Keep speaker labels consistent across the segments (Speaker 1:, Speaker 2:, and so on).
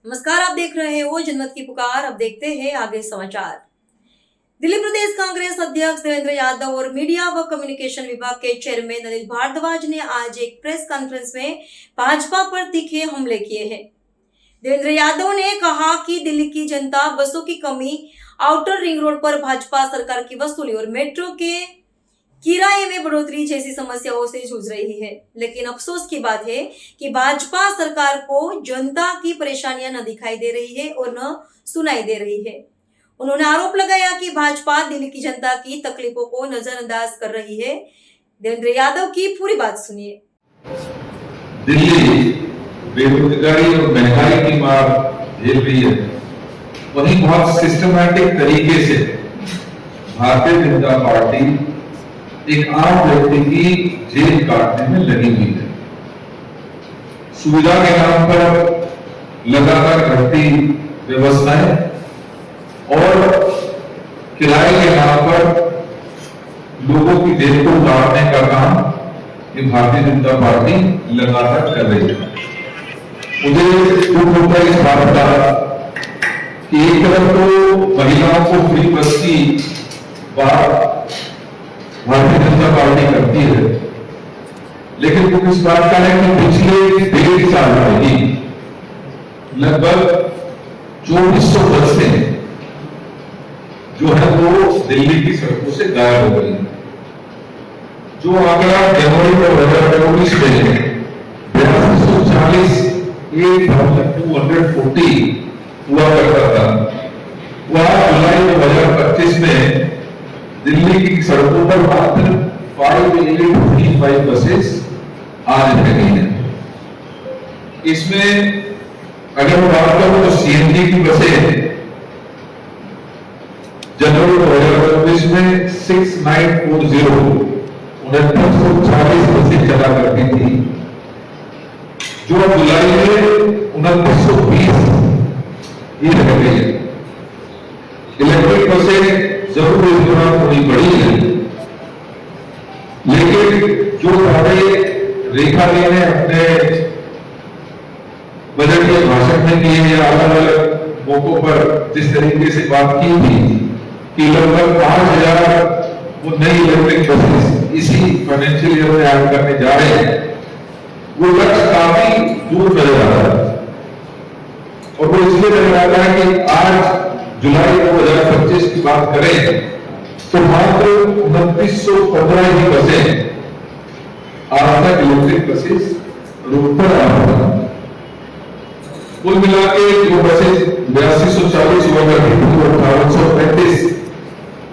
Speaker 1: नमस्कार, आप देख रहे हो जनमत की पुकार। अब देखते हैं आगे समाचार। दिल्ली प्रदेश कांग्रेस अध्यक्ष देवेंद्र यादव और मीडिया व कम्युनिकेशन विभाग के चेयरमैन अनिल भारद्वाज ने आज एक प्रेस कॉन्फ्रेंस में भाजपा पर तीखे हमले किए हैं। देवेंद्र यादव ने कहा कि दिल्ली की जनता बसों की कमी, आउटर रिंग रोड पर भाजपा सरकार की वसूली और मेट्रो के किराए में बढ़ोतरी जैसी समस्याओं से जूझ रही है। लेकिन अफसोस की बात है कि भाजपा सरकार को जनता की परेशानियां न दिखाई दे रही है और न सुनाई दे रही है। उन्होंने आरोप लगाया कि भाजपा दिल्ली की जनता की तकलीफों को नजरअंदाज कर रही है। देवेंद्र यादव की पूरी बात सुनिए।
Speaker 2: दिल्ली बेरोजगारी और महंगाई की मार झेल रही है, वहीं बहुत सिस्टमैटिक तरीके से भारतीय जनता पार्टी एक आम व्यक्ति की जेल काटने में लगी हुई है। सुविधा के नाम पर लगातार घटती व्यवस्थाएं और किराए के नाम पर लोगों की जेल को उतारने का काम ये भारतीय जनता पार्टी लगातार कर रही है। मुझे दुख होता है इस बात का कि एक तरफ तो महिलाओं को फ्री बस की बात भारतीय जनता पार्टी करती है, लेकिन दुख इस बात का है कि पिछले 1.5 साल में ही लगभग 2400 बसें जो है वो दिल्ली की सड़कों से गायब हो गई। जो आंकड़ा जनवरी 2024 में 8240 हुआ करता था, वह जुलाई 2025 में दिल्ली की सड़कों पर मात्र 5835 बसेस आज रह गई हैं। इसमें अगर मैं बात करूं तो सीएनजी की बसें जनवरी 2024 में 6940 2940 बसें चला करती थी, जो जुलाई में 2920 ही रह गई है। इलेक्ट्रिक बसें जरूर इस दौरान थोड़ी बढ़ी है, लेकिन जो हमारे रेखा जी ने अपने बजट के भाषण में किए या अलग अलग मौकों पर जिस तरीके से बात की थी कि लगभग 5000 वो नई इलेक्ट्रिक बसेस इसी फाइनेंशियल ईयर में ऐड करने जा रहे हैं, वो लक्ष्य काफी दूर नजर आ रहा है। और वो इसलिए नजर आ रहा है कि आज जुलाई 2025 की बात करें तो मात्र 2915 ही बसें आज तक इलेक्ट्रिक बसेस रोड पर आ रही हैं। कुल मिला के जो बसेस 8240 हुआ करती थी वो 1835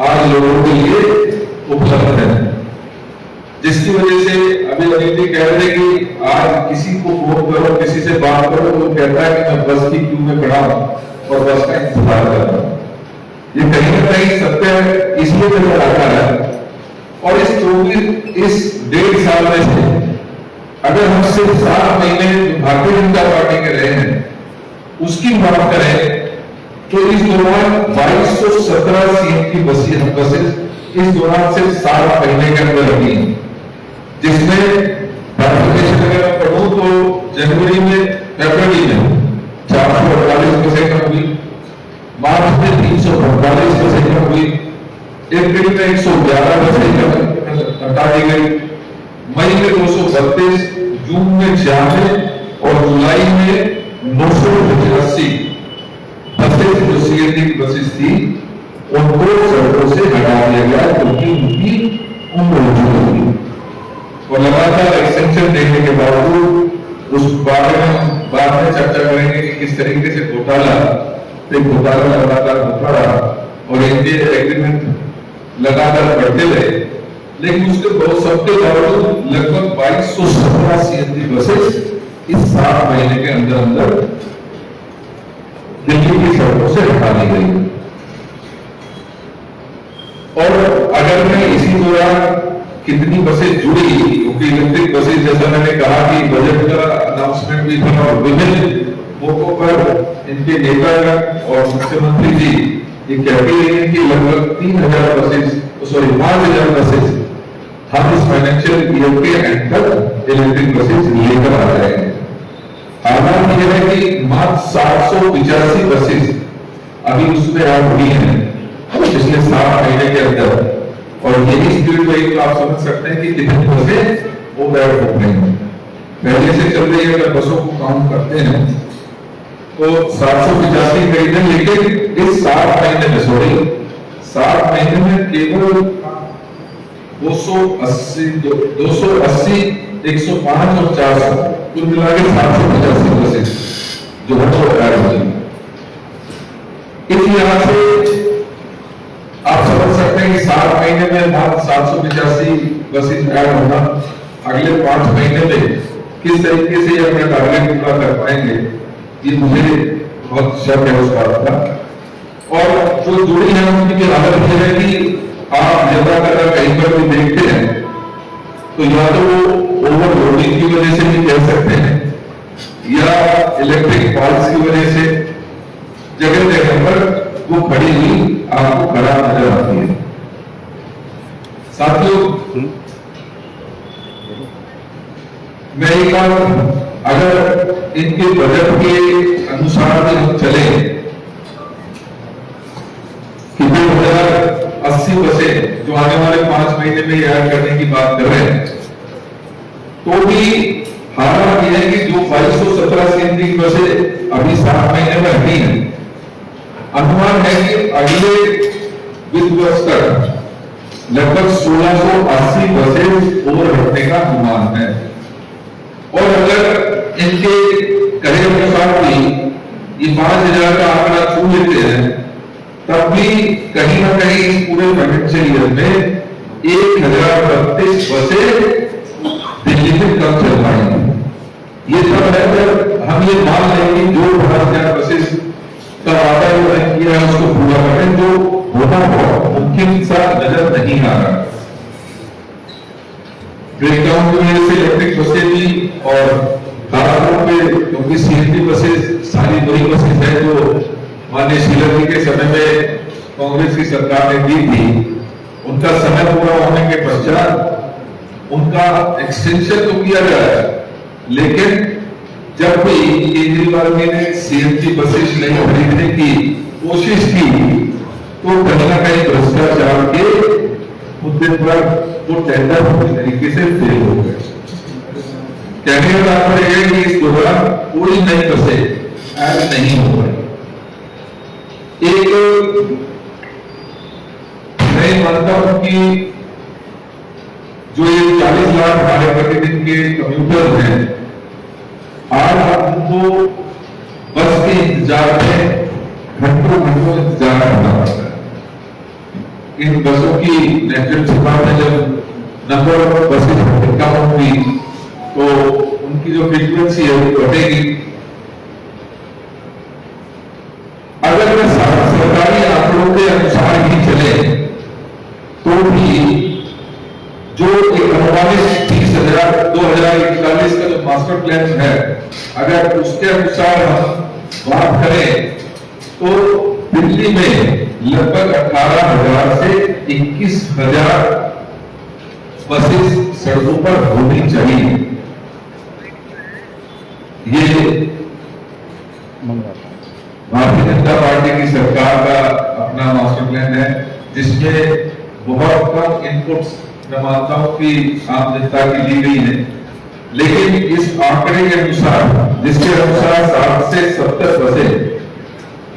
Speaker 2: आज लोगों के लिए उपलब्ध है, जिसकी वजह से अभी अनिल जी कह रहे हैं कि आज किसी को फोन करो, किसी से बात करो तो कहता है कि मैं बस की क्यू में खड़ा हूं और बस का इंतजार कर रहा हूं। ये कहीं ना कहीं सत्य इसलिए नजर आता है। और इस 1.5 साल में से अगर हम सिर्फ 7 महीने भारतीय जनता पार्टी के रहे हैं उसकी बात करें तो इस दौरान 2217 सीएनजी बसेस इस दौरान सिर्फ 7 महीने के अंदर लगी, जिसमें अगर पढ़ूं तो जनवरी फरवरी में 448 बसें कम हुई, मार्च में 345 बसें कम हुई, अप्रैल में 111 बसें हटा दी गई, मई में 232, जून में 96 और जुलाई में 985 बसेस जो सीएनजी की बसेस थी उनको सड़कों से हटा दिया गया क्योंकि उनकी उम्र हो चुकी थी। और लगातार एक्सटेंशन देने के बावजूद उस बारे में बाद में चर्चा करेंगे कि किस तरीके से घोटाला लगातार होता रहा और इंडियन एग्रीमेंट लगातार बढ़ते रहे, लेकिन उसके बहुत सबके बावजूद लगभग 2217 सीएनजी बसेस इस 7 महीने के अंदर दिल्ली की सड़कों से हटा दी गई। और अगर मैं इसी दौरान कितनी बसें जुड़ी, क्योंकि इलेक्ट्रिक बसेस जैसा मैंने कहा कि बजट का अनाउंसमेंट भी था और विभिन्न मौकों पर इनके नेता और मुख्यमंत्री जी ये कहते हैं कि लगभग 3000 बसेस 5000 बसेस हम इस फाइनेंशियल ईयर के एंड तक इलेक्ट्रिक बसेस लेकर आ रहे हैं। हालांकि कारण यह है कि मात्र 785 बसेस अभी उसमें ऐड हुई है पिछले 7 महीने के अंदर, और यही स्पीड रही तो आप समझ सकते हैं कि कितनी बसें वो ऐड हो गई हैं। पहले से चल रही है, अगर बसों को काउंट करते हैं तो 785 खरीदे, लेकिन इस 7 महीने में 7 महीने में केवल 280, 105 और 400 कुल मिला के 785 बसेस जो है वो ऐड हो गई। इस लिहाज से आप समझ सकते हैं कि 7 महीने में मात्र 785 बसेस ऐड होना, अगले 5 महीने में किस तरीके से ये अपना टारगेट पूरा कर पाएंगे, ये मुझे बहुत शक है उस बात का। और जो जुड़ी है उनकी हालत यह है कि आप ज्यादातर कहीं पर भी देखते हैं तो या तो वो ओवरलोडिंग की वजह से भी कह सकते हैं, या इलेक्ट्रिक फॉल्स की वजह से जगह जगह पर वो खड़ी हुई आपको खराब नजर आती है। साथियों, मैं एक बार अगर इनके बजट के अनुसार भी हम चले कि 2080 बसें जो आने वाले 5 महीने में ऐड करने की बात कर रहे हैं, तो भी हालात यह है कि जो 2217 सीएनजी की बसें अभी 7 महीने में हटी हैं, अनुमान है कि अगले वित्त वर्ष तक लगभग 1680 बसें और हटने का अनुमान है। और अगर इनके कहे अनुसार भी ये 5000 का आंकड़ा छू लेते हैं, तब भी कहीं ना कहीं इस पूरे फाइनेंशियल ईयर में 1032 बसें दिल्ली में कम चल पाएंगी। ये सब है जब हम ये मान लें कि जो 5000 बसेस का वादा किया है उसको पूरा करें, जो होना मुमकिन सा नजर नहीं आ रहा। ब्रेकडाउन की वजह से इलेक्ट्रिक बसें भी, और खासतौर पे क्योंकि सीएनजी बसेस सारी वही बसेस है जो माननीय शीला जी के समय में कांग्रेस की सरकार ने दी थी, उनका समय पूरा होने के पश्चात उनका एक्सटेंशन तो किया गया, लेकिन जब भी केजरीवाल ने सीएनजी बसेस नहीं खरीदने की कोशिश की तो कहीं ना कहीं भ्रष्टाचार के मुद्दे पर वो टेंडर पूरी तरीके से फेल हो गए। कहने का तात्पर्य है कि इस दौरान कोई नई बसें ऐड नहीं हो पाई। एक मैं मानता हूं कि जो ये 40 लाख हमारे प्रतिदिन के कम्यूटर्स हैं, आज हमको बस के इंतजार में घंटों इंतजार करना पड़ता है। इन बसों की नेचुरल सी बात है, जब नंबर ऑफ बसेस कम होंगी तो उनकी जो फ्रीक्वेंसी है वो घटेगी। अगर मैं सरकारी आंकड़ों के अनुसार ही चले तो भी जो एक अनुमानित 30,000 2041 का जो मास्टर प्लान है, अगर उसके अनुसार हम बात करें तो दिल्ली में लगभग 18,000 से 21,000 बसेस सड़कों पर होनी चाहिए। ये भारतीय जनता पार्टी की सरकार का अपना मास्टर प्लान है, जिसमें बहुत कम इनपुट्स मैं मानता हूं कि आम जनता की दी गई है, लेकिन इस आंकड़े के अनुसार, जिसके अनुसार 60 से 70 बसें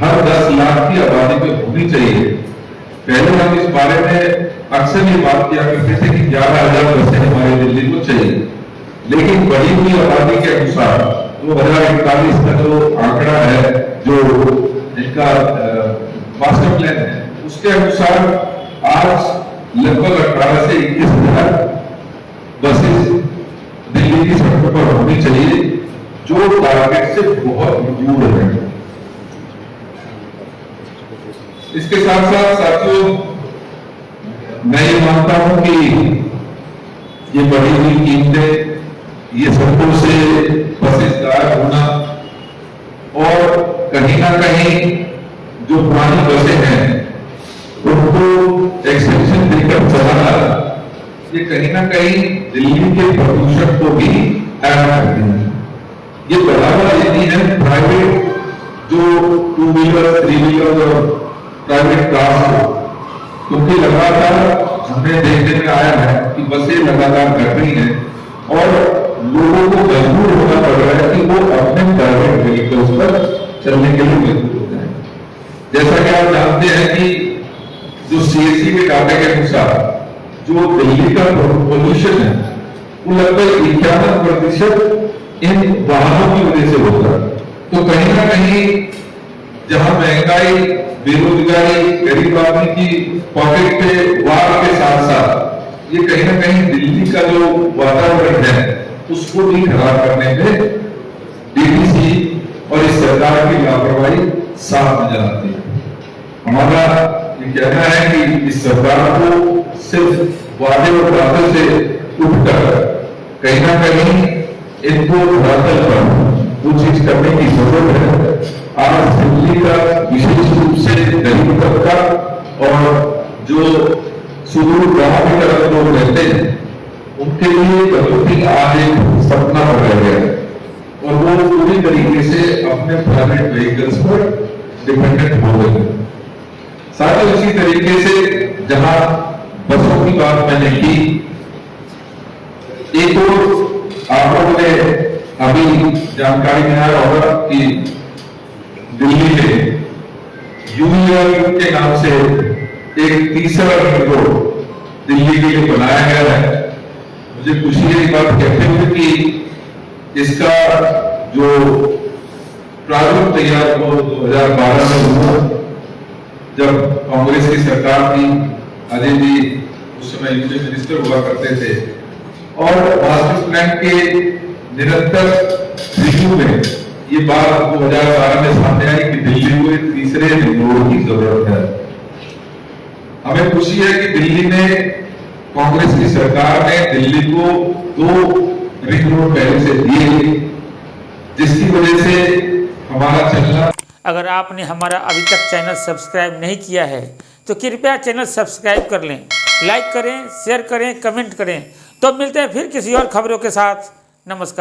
Speaker 2: हर 10 लाख की आबादी में होनी चाहिए। पहले हम इस बारे में अक्सर ये बात किया करते थे कि 11,000 बसें हमारे दिल्ली को चाहिए, लेकिन बढ़ी हुई आबादी के अनुसार 2041 का जो आंकड़ा है, जो इनका मास्टर प्लान है, उसके अनुसार आज लगभग 18 से 21,000 बसेस दिल्ली की सड़कों पर होनी चाहिए, जो टारगेट से बहुत दूर है। इसके साथ साथ साथियों, मैं ये मानता हूं कि ये बढ़ी हुई कीमतें, ये सड़कों से बसेस गायब होना और कहीं ना कहीं जो पुरानी बसें हैं उनको एक्सटेंशन देकर चलाना, ये कहीं ना कहीं दिल्ली के प्रदूषण को भी ऐड करती है। ये बढ़ावा देती है प्राइवेट जो 2 व्हीलर 3 व्हीलर और प्राइवेट कार्स को, क्योंकि लगातार हमें देखने में आया है कि बसें लगातार घट रही हैं और लोगों को मजबूर होना पड़ रहा है कि वो अपने प्राइवेट व्हीकल्स पर चलने के लिए मजबूर होते हैं। जैसा कि आप जानते हैं कि जो CSE के डाटा के अनुसार जो दिल्ली का पोल्यूशन है वो लगभग 51% इन वाहनों की वजह से होता है। तो कहीं ना कहीं जहां महंगाई, बेरोजगारी, गरीब आदमी की पॉकेट पे वार के साथ साथ ये कहीं ना कहीं दिल्ली का जो वातावरण है उसको भी खराब करने में DTC और इस सरकार की लापरवाही साफ नजर आती है। हमारा ये कहना है कि इस सरकार को सिर्फ वादे और बातों से उठकर कहीं ना कहीं इनको धरातल पर वो चीज करने की जरूरत है। आज दिल्ली का विशेष रूप से गरीब तबका और जो सुदूर गांव की तरफ लोग रहते हैं उनके लिए प्रगति आज एक सपना बन रह गया है और वो पूरी तरीके से अपने प्राइवेट व्हीकल्स पर डिपेंडेंट हो गए। साथ ही उसी तरीके से जहां बसों की बात मैंने की, एक और आप लोगों ने अभी जानकारी में आया होगा कि दिल्ली में यूनियन के नाम से एक तीसरा रिंग रोड दिल्ली के लिए बनाया गया है। मुझे खुशी है इस बात कहते हुए कि इसका जो प्रारूप तैयार 2012 में हुआ, जब कांग्रेस की सरकार थी, अजय जी उस समय यूनियन मिनिस्टर हुआ करते थे और मास्टर प्लान के निरंतर रिव्यू में ये बात 2012 में सामने आई कि दिल्ली को एक तीसरे रिंग रोड की जरूरत है। हमें खुशी है कि दिल्ली में कांग्रेस की सरकार ने दिल्ली को 2 रिंग रोड पहले से दिए, जिसकी वजह से हमारा चलना।
Speaker 3: अगर आपने हमारा अभी तक चैनल सब्सक्राइब नहीं किया है तो कृपया चैनल सब्सक्राइब कर लें, लाइक करें, शेयर करें, कमेंट करें। तो मिलते हैं फिर किसी और खबरों के साथ। नमस्कार।